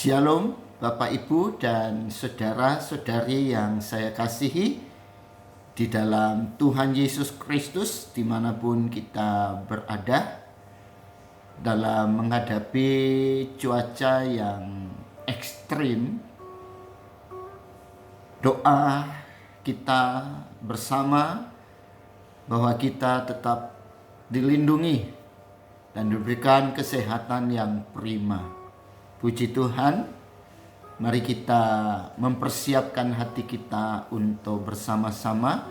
Shalom Bapak Ibu dan saudara-saudari yang saya kasihi di dalam Tuhan Yesus Kristus dimanapun kita berada, dalam menghadapi cuaca yang ekstrim. Doa kita bersama bahwa kita tetap dilindungi dan diberikan kesehatan yang prima. Puji Tuhan, mari kita mempersiapkan hati kita untuk bersama-sama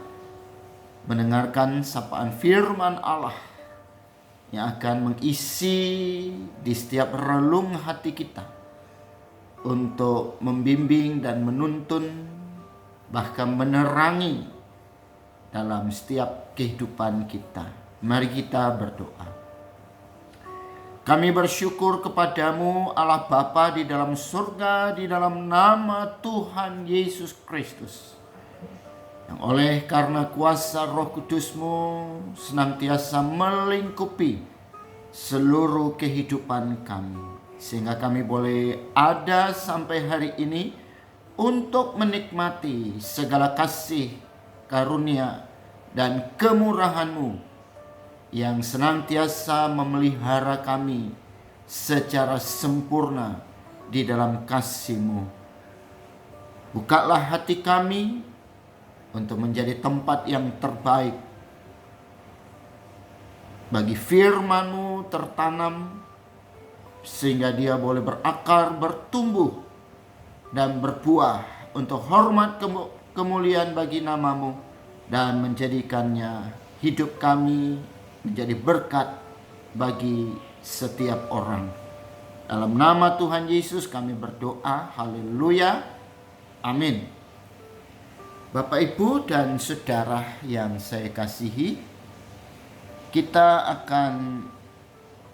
mendengarkan sapaan firman Allah yang akan mengisi di setiap relung hati kita untuk membimbing dan menuntun, bahkan menerangi dalam setiap kehidupan kita. Mari kita berdoa. Kami bersyukur kepadamu Allah Bapa di dalam surga, di dalam nama Tuhan Yesus Kristus, yang oleh karena kuasa Roh Kudus-Mu senantiasa melingkupi seluruh kehidupan kami, sehingga kami boleh ada sampai hari ini untuk menikmati segala kasih, karunia, dan kemurahan-Mu yang senantiasa memelihara kami secara sempurna di dalam kasih-Mu. Bukalah hati kami untuk menjadi tempat yang terbaik bagi firman-Mu tertanam, sehingga dia boleh berakar, bertumbuh, dan berbuah untuk hormat kemuliaan bagi nama-Mu, dan menjadikannya hidup kami menjadi berkat bagi setiap orang. Dalam nama Tuhan Yesus kami berdoa. Haleluya. Amin. Bapak, Ibu, dan saudara yang saya kasihi, kita akan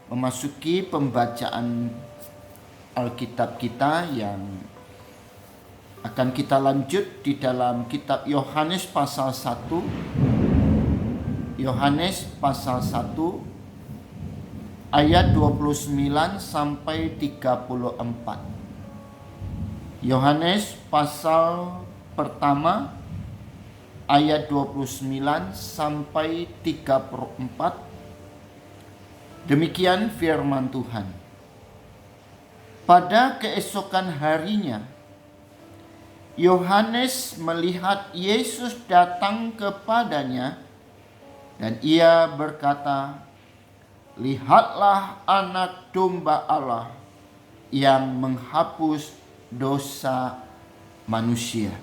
memasuki pembacaan Alkitab kita yang akan kita lanjut di dalam kitab Yohanes pasal 1. Yohanes pasal 1 ayat 29 sampai 34. Yohanes pasal pertama ayat 29 sampai 34. Demikian firman Tuhan. Pada keesokan harinya, Yohanes melihat Yesus datang kepadanya, dan ia berkata, "Lihatlah anak domba Allah yang menghapus dosa manusia.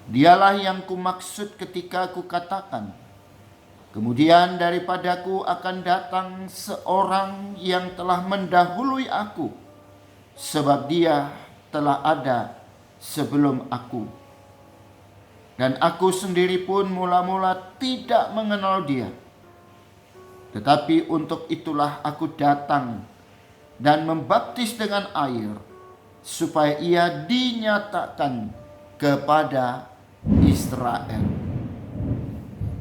Dialah yang kumaksud ketika kukatakan, kemudian daripadaku akan datang seorang yang telah mendahului aku, sebab dia telah ada sebelum aku. Dan aku sendiri pun mula-mula tidak mengenal dia. Tetapi untuk itulah aku datang dan membaptis dengan air, supaya ia dinyatakan kepada Israel."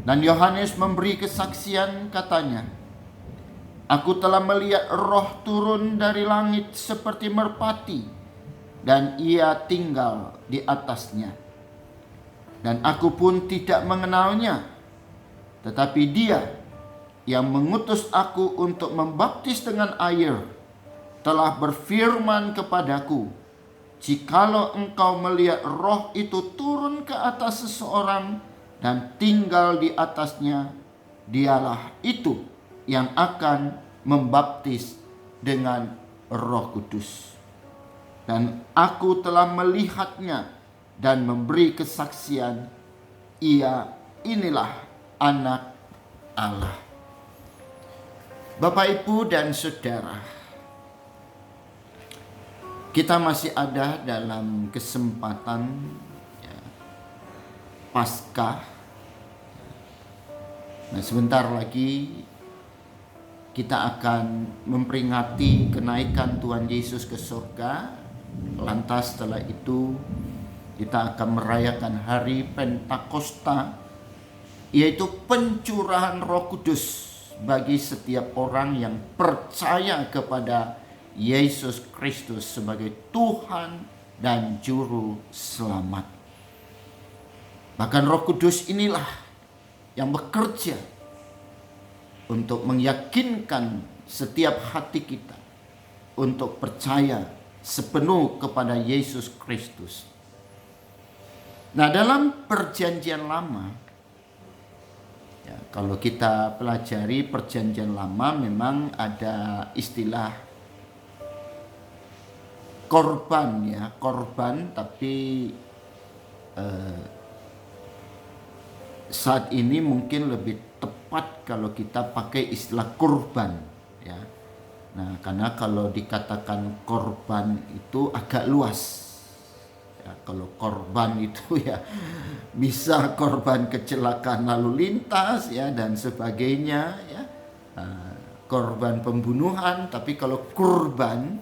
Dan Yohanes memberi kesaksian, katanya, "Aku telah melihat Roh turun dari langit seperti merpati, dan ia tinggal di atasnya. Dan aku pun tidak mengenalnya, tetapi dia yang mengutus aku untuk membaptis dengan air telah berfirman kepadaku, jikalau engkau melihat Roh itu turun ke atas seseorang dan tinggal di atasnya, dialah itu yang akan membaptis dengan Roh Kudus. Dan aku telah melihatnya dan memberi kesaksian, inilah anak Allah." Bapak, Ibu, dan saudara, kita masih ada dalam kesempatan Paskah. Nah, sebentar lagi kita akan memperingati kenaikan Tuhan Yesus ke surga. Lantas setelah itu kita akan merayakan hari Pentakosta, yaitu pencurahan Roh Kudus bagi setiap orang yang percaya kepada Yesus Kristus sebagai Tuhan dan Juru Selamat. Bahkan Roh Kudus inilah yang bekerja untuk meyakinkan setiap hati kita untuk percaya sepenuh kepada Yesus Kristus. Nah, dalam Perjanjian Lama, ya, kalau kita pelajari Perjanjian Lama, memang ada istilah korban, ya, korban. Tapi saat ini mungkin lebih tepat kalau kita pakai istilah kurban, ya. Nah, karena kalau dikatakan korban itu agak luas. Ya, kalau korban itu ya bisa korban kecelakaan lalu lintas, ya, dan sebagainya, ya. Korban pembunuhan. Tapi kalau kurban,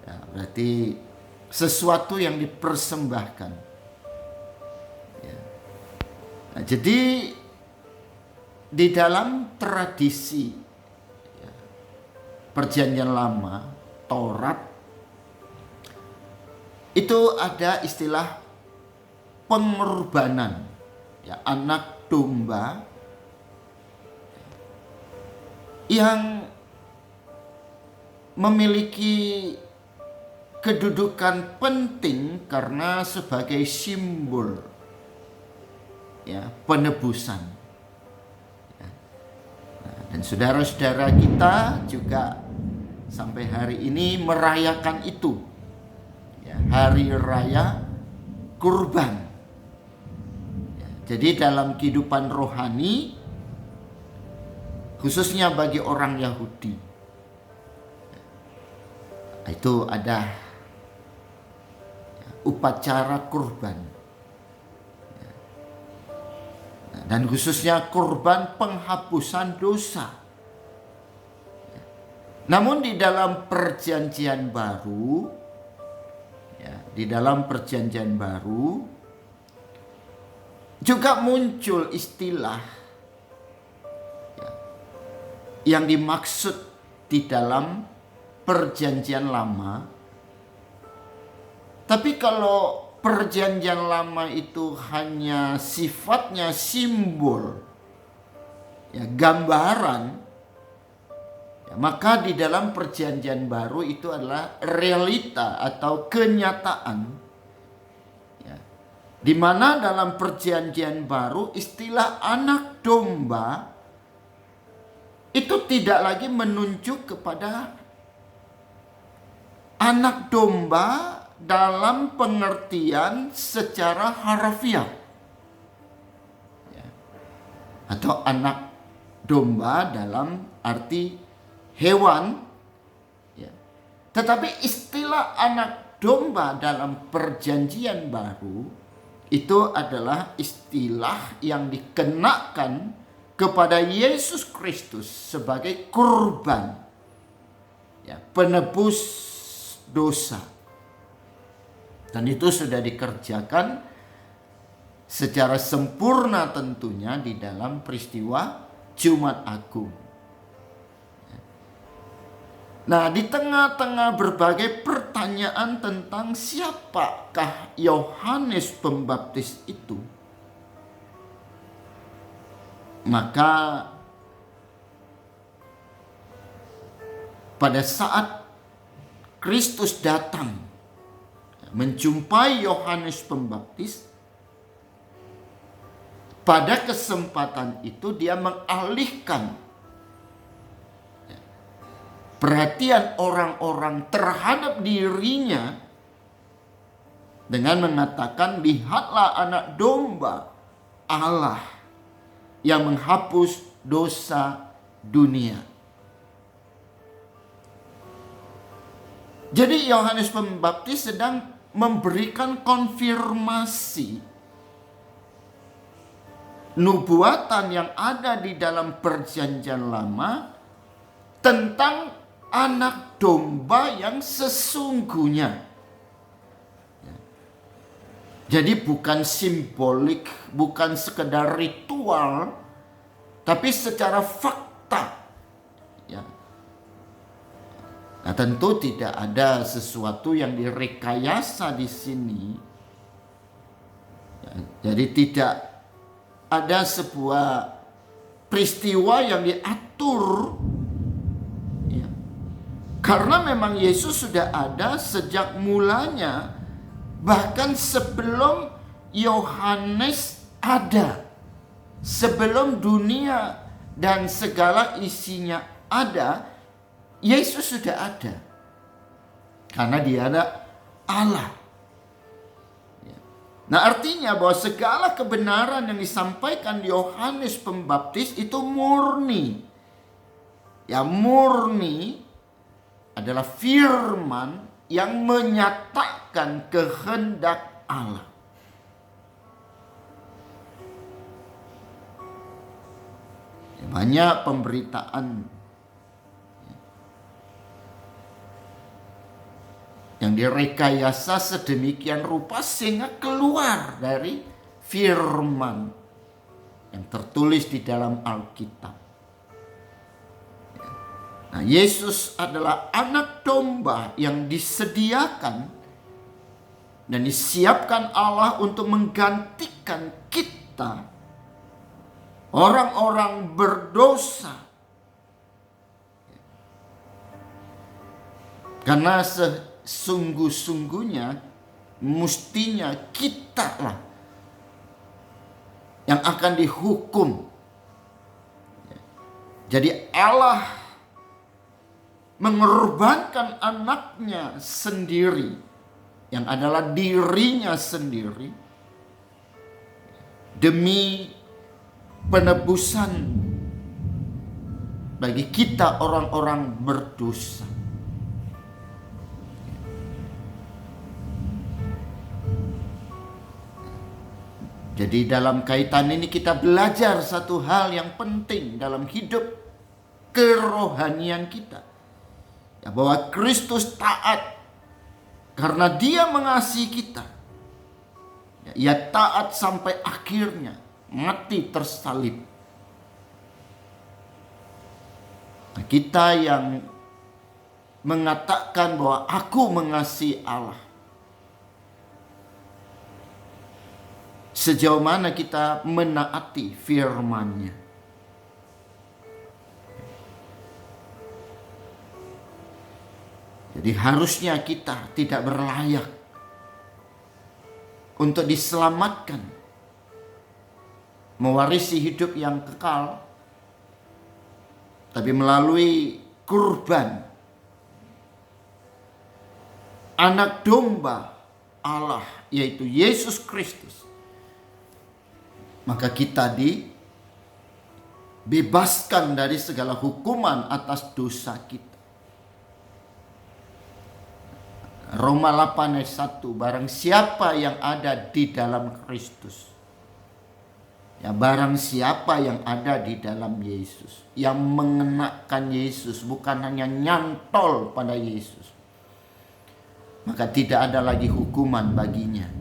ya, berarti sesuatu yang dipersembahkan. Ya. Nah, jadi di dalam tradisi, ya, Perjanjian Lama, Taurat, itu ada istilah pengorbanan, ya, anak domba yang memiliki kedudukan penting karena sebagai simbol, ya, penebusan. Ya. Nah, dan saudara-saudara kita juga sampai hari ini merayakan itu, ya, hari raya kurban. Ya, jadi dalam kehidupan rohani, khususnya bagi orang Yahudi, itu ada, ya, upacara kurban, ya. Dan khususnya kurban penghapusan dosa. Ya. Namun di dalam Perjanjian Baru, ya, di dalam Perjanjian Baru juga muncul istilah, ya, yang dimaksud di dalam Perjanjian Lama. Tapi kalau Perjanjian Lama itu hanya sifatnya simbol, ya, gambaran, ya, maka di dalam Perjanjian Baru itu adalah realita atau kenyataan, ya, di mana dalam Perjanjian Baru istilah anak domba itu tidak lagi menunjuk kepada anak domba dalam pengertian secara harfiah, ya, atau anak domba dalam arti hewan, ya. Tetapi istilah anak domba dalam Perjanjian Baru itu adalah istilah yang dikenakan kepada Yesus Kristus sebagai kurban, ya, penebus dosa. Dan itu sudah dikerjakan secara sempurna tentunya di dalam peristiwa Jumat Agung. Nah, di tengah-tengah berbagai pertanyaan tentang siapakah Yohanes Pembaptis itu, maka pada saat Kristus datang menjumpai Yohanes Pembaptis, pada kesempatan itu dia mengalihkan perhatian orang-orang terhadap dirinya dengan mengatakan, lihatlah anak domba Allah yang menghapus dosa dunia. Jadi Yohanes Pembaptis sedang memberikan konfirmasi nubuatan yang ada di dalam Perjanjian Lama tentang anak domba yang sesungguhnya. Jadi bukan simbolik, bukan sekedar ritual, tapi secara fakta, ya. Nah, tentu tidak ada sesuatu yang direkayasa di sini. Ya, jadi tidak ada sebuah peristiwa yang diatur. Ya. Karena memang Yesus sudah ada sejak mulanya, bahkan sebelum Yohanes ada, sebelum dunia dan segala isinya ada, Yesus sudah ada. Karena dia ada Allah. Nah, artinya bahwa segala kebenaran yang disampaikan Yohanes Pembaptis itu murni. Ya, murni adalah firman yang menyatakan kehendak Allah. Banyak pemberitaan yang direkayasa sedemikian rupa sehingga keluar dari firman yang tertulis di dalam Alkitab. Nah, Yesus adalah anak domba yang disediakan dan disiapkan Allah untuk menggantikan kita, orang-orang berdosa. Karena sesungguh-sungguhnya mestinya kita lah yang akan dihukum. Jadi Allah mengorbankan anaknya sendiri, yang adalah dirinya sendiri, demi penebusan bagi kita orang-orang berdosa. Jadi dalam kaitan ini kita belajar satu hal yang penting dalam hidup kerohanian kita. Ya, bahwa Kristus taat karena Dia mengasihi kita. Ya, Ia taat sampai akhirnya, mati tersalib. Nah, kita yang mengatakan bahwa aku mengasihi Allah, sejauh mana kita menaati firman-Nya? Jadi harusnya kita tidak berlayak untuk diselamatkan, mewarisi hidup yang kekal, tapi melalui kurban anak domba Allah, yaitu Yesus Kristus, maka kita dibebaskan dari segala hukuman atas dosa kita. Roma 8 ayat 1, barang siapa yang ada di dalam Kristus, ya barang siapa yang ada di dalam Yesus, yang mengenakan Yesus, bukan hanya nyantol pada Yesus, maka tidak ada lagi hukuman baginya.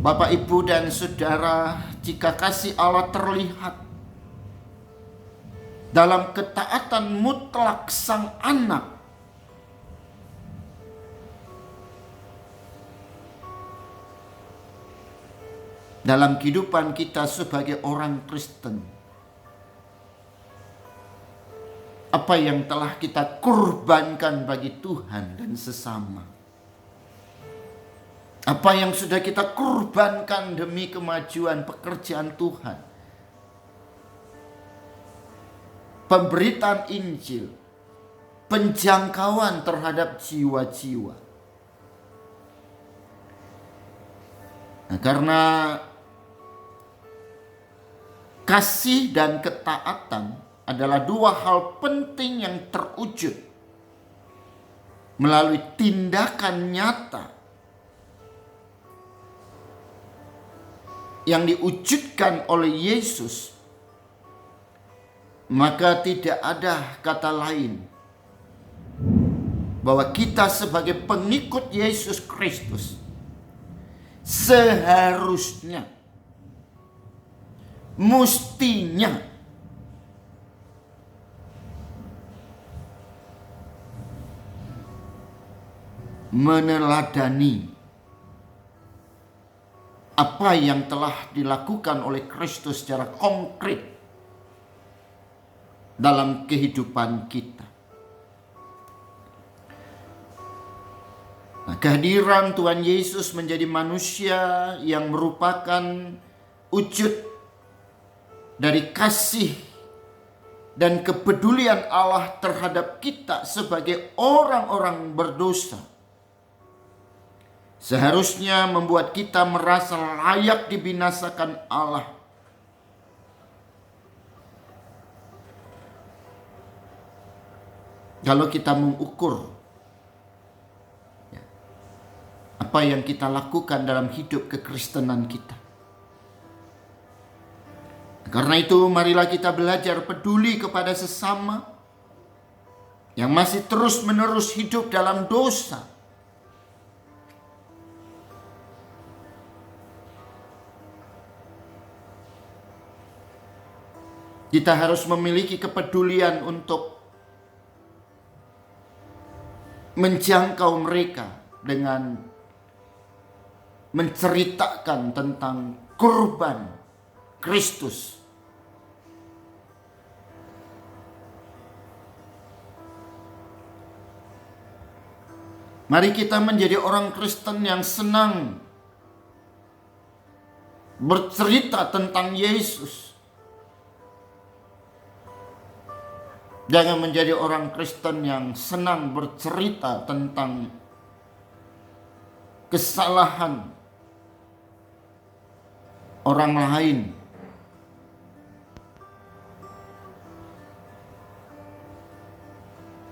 Bapak, Ibu, dan Saudara, jika kasih Allah terlihat dalam ketaatan mutlak Sang Anak, dalam kehidupan kita sebagai orang Kristen, apa yang telah kita kurbankan bagi Tuhan dan sesama, apa yang sudah kita kurbankan demi kemajuan pekerjaan Tuhan, pemberitaan Injil, penjangkauan terhadap jiwa-jiwa. Nah, karena kasih dan ketaatan adalah dua hal penting yang terwujud melalui tindakan nyata yang diwujudkan oleh Yesus, maka tidak ada kata lain bahwa kita sebagai pengikut Yesus Kristus seharusnya, mestinya meneladani apa yang telah dilakukan oleh Kristus secara konkret dalam kehidupan kita. Nah, kehadiran Tuhan Yesus menjadi manusia yang merupakan wujud dari kasih dan kepedulian Allah terhadap kita sebagai orang-orang berdosa, seharusnya membuat kita merasa layak dibinasakan Allah. Kalau kita mengukur apa yang kita lakukan dalam hidup kekristenan kita. Karena itu marilah kita belajar peduli kepada sesama yang masih terus-menerus hidup dalam dosa. Kita harus memiliki kepedulian untuk menjangkau mereka dengan menceritakan tentang kurban Kristus. Mari kita menjadi orang Kristen yang senang bercerita tentang Yesus. Jangan menjadi orang Kristen yang senang bercerita tentang kesalahan orang lain.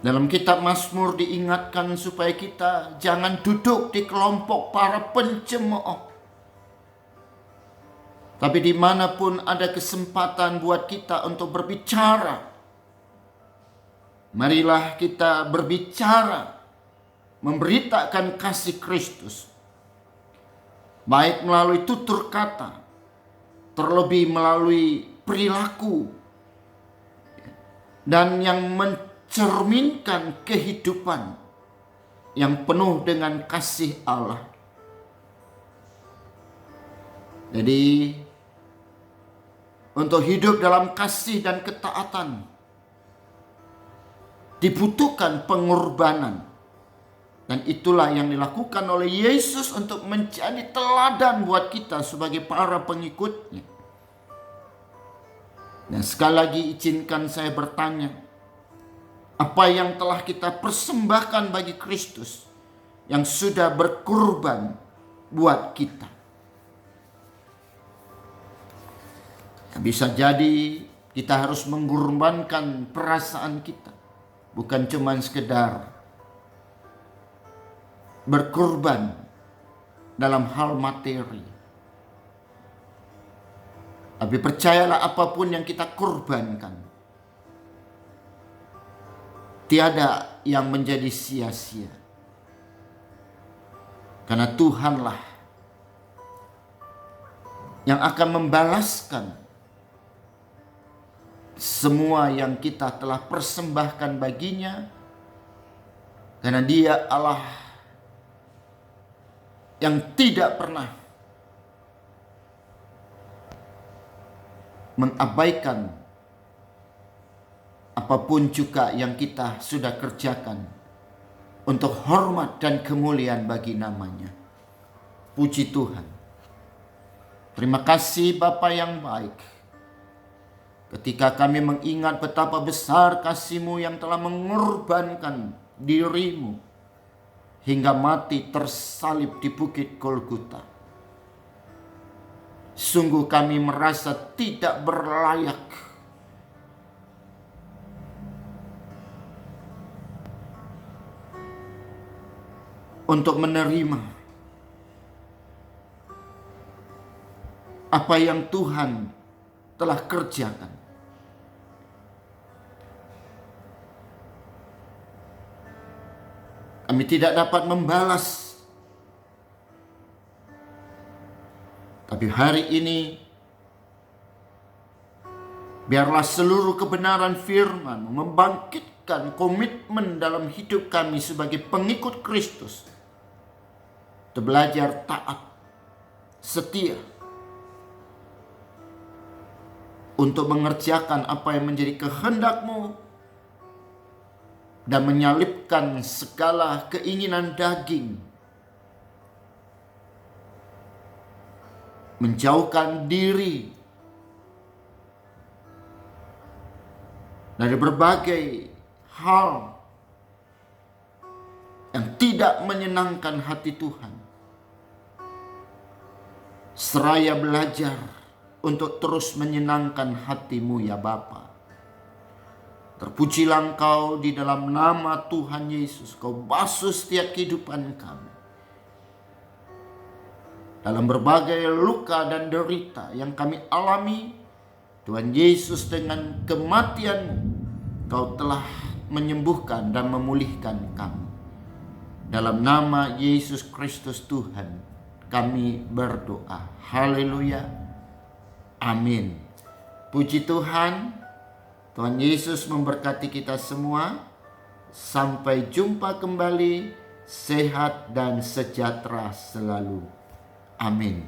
Dalam kitab Mazmur diingatkan supaya kita jangan duduk di kelompok para pencemooh. Tapi dimanapun ada kesempatan buat kita untuk berbicara, marilah kita berbicara, memberitakan kasih Kristus. Baik melalui tutur kata, terlebih melalui perilaku, dan yang mencerminkan kehidupan yang penuh dengan kasih Allah. Jadi, untuk hidup dalam kasih dan ketaatan dibutuhkan pengorbanan. Dan itulah yang dilakukan oleh Yesus untuk menjadi teladan buat kita sebagai para pengikutnya. Nah, sekali lagi izinkan saya bertanya, apa yang telah kita persembahkan bagi Kristus yang sudah berkorban buat kita? Bisa jadi kita harus mengorbankan perasaan kita, bukan cuma sekedar berkorban dalam hal materi. Tapi percayalah, apapun yang kita korbankan, tiada yang menjadi sia-sia. Karena Tuhanlah yang akan membalaskan semua yang kita telah persembahkan baginya. Karena Dia Allah yang tidak pernah mengabaikan apapun juga yang kita sudah kerjakan untuk hormat dan kemuliaan bagi namanya. Puji Tuhan. Terima kasih Bapa yang baik. Ketika kami mengingat betapa besar kasih-Mu yang telah mengorbankan diri-Mu hingga mati tersalib di bukit Golgota. Sungguh kami merasa tidak berlayak untuk menerima apa yang Tuhan telah kerjakan. Kami tidak dapat membalas. Tapi hari ini, biarlah seluruh kebenaran firman membangkitkan komitmen dalam hidup kami sebagai pengikut Kristus Untuk belajar taat, setia, untuk mengerjakan apa yang menjadi kehendak-Mu, dan menyalipkan segala keinginan daging, menjauhkan diri dari berbagai hal yang tidak menyenangkan hati Tuhan, seraya belajar untuk terus menyenangkan hati-Mu ya Bapa. Terpujilah Engkau di dalam nama Tuhan Yesus. Kau basuh setiap kehidupan kami dalam berbagai luka dan derita yang kami alami. Tuhan Yesus, dengan kematian-Mu Kau telah menyembuhkan dan memulihkan kami. Dalam nama Yesus Kristus Tuhan kami berdoa. Haleluya. Amin. Puji Tuhan. Tuhan Yesus memberkati kita semua. Sampai jumpa kembali. Sehat dan sejahtera selalu. Amin.